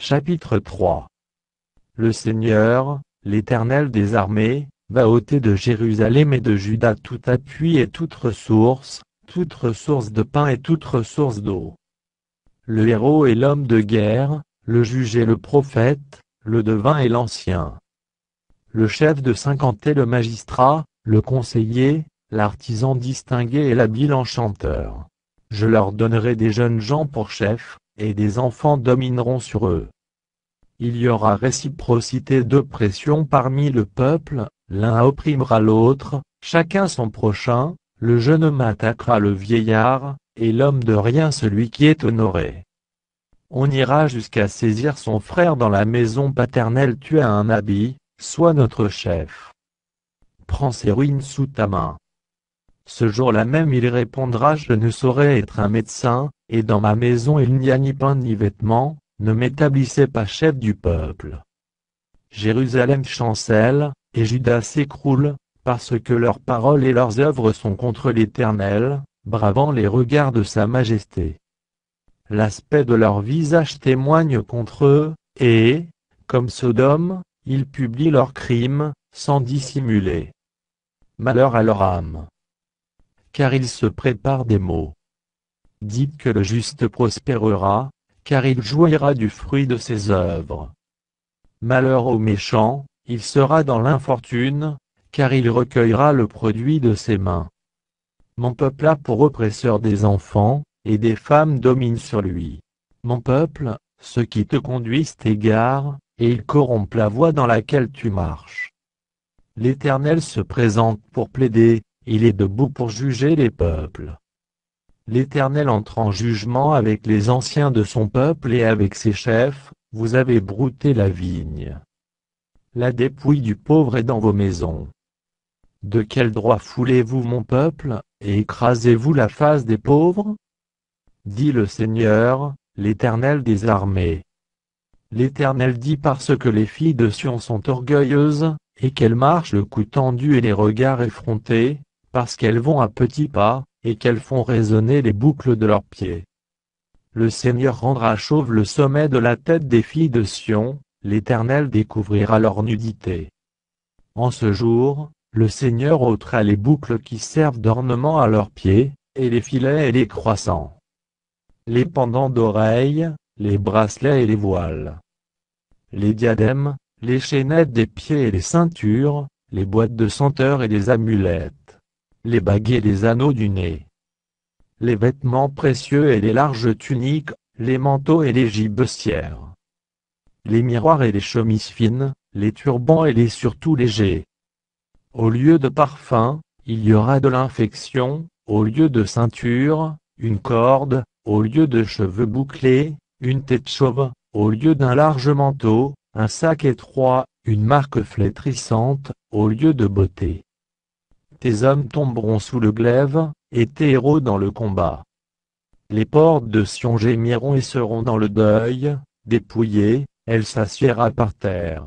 Chapitre 3. Le Seigneur, l'Éternel des armées, va ôter de Jérusalem et de Juda tout appui et toute ressource de pain et toute ressource d'eau. Le héros et l'homme de guerre, le juge et le prophète, le devin et l'ancien. Le chef de 50 et le magistrat, le conseiller, l'artisan distingué et l'habile enchanteur. Je leur donnerai des jeunes gens pour chefs, et des enfants domineront sur eux. Il y aura réciprocité d'oppression parmi le peuple, l'un opprimera l'autre, chacun son prochain, le jeune homme attaquera le vieillard, et l'homme de rien celui qui est honoré. On ira jusqu'à saisir son frère dans la maison paternelle. Tu as un habit, sois notre chef. Prends ses ruines sous ta main. Ce jour-là même il répondra: je ne saurais être un médecin, et dans ma maison il n'y a ni pain ni vêtements, ne m'établissez pas chef du peuple. Jérusalem chancelle, et Juda s'écroule, parce que leurs paroles et leurs œuvres sont contre l'Éternel, bravant les regards de sa majesté. L'aspect de leur visage témoigne contre eux, et, comme Sodome, ils publient leurs crimes, sans dissimuler. Malheur à leur âme, car ils se préparent des maux. Dites que le juste prospérera, car il jouira du fruit de ses œuvres. Malheur au méchant, il sera dans l'infortune, car il recueillera le produit de ses mains. Mon peuple a pour oppresseur des enfants, et des femmes dominent sur lui. Mon peuple, ceux qui te conduisent t'égarent, et ils corrompent la voie dans laquelle tu marches. L'Éternel se présente pour plaider, il est debout pour juger les peuples. L'Éternel entre en jugement avec les anciens de son peuple et avec ses chefs. Vous avez brouté la vigne. La dépouille du pauvre est dans vos maisons. De quel droit foulez-vous mon peuple, et écrasez-vous la face des pauvres? Dit le Seigneur, l'Éternel des armées. L'Éternel dit: parce que les filles de Sion sont orgueilleuses, et qu'elles marchent le cou tendu et les regards effrontés, parce qu'elles vont à petits pas, et qu'elles font résonner les boucles de leurs pieds. Le Seigneur rendra chauve le sommet de la tête des filles de Sion, l'Éternel découvrira leur nudité. En ce jour, le Seigneur ôtera les boucles qui servent d'ornement à leurs pieds, et les filets et les croissants, les pendants d'oreilles, les bracelets et les voiles, les diadèmes, les chaînettes des pieds et les ceintures, les boîtes de senteurs et les amulettes, les bagues et les anneaux du nez, les vêtements précieux et les larges tuniques, les manteaux et les gibecières, les miroirs et les chemises fines, les turbans et les surtouts légers. Au lieu de parfum, il y aura de l'infection, au lieu de ceinture, une corde, au lieu de cheveux bouclés, une tête chauve, au lieu d'un large manteau, un sac étroit, une marque flétrissante, au lieu de beauté. Tes hommes tomberont sous le glaive, et tes héros dans le combat. Les portes de Sion gémiront et seront dans le deuil, dépouillées, elle s'assiera par terre.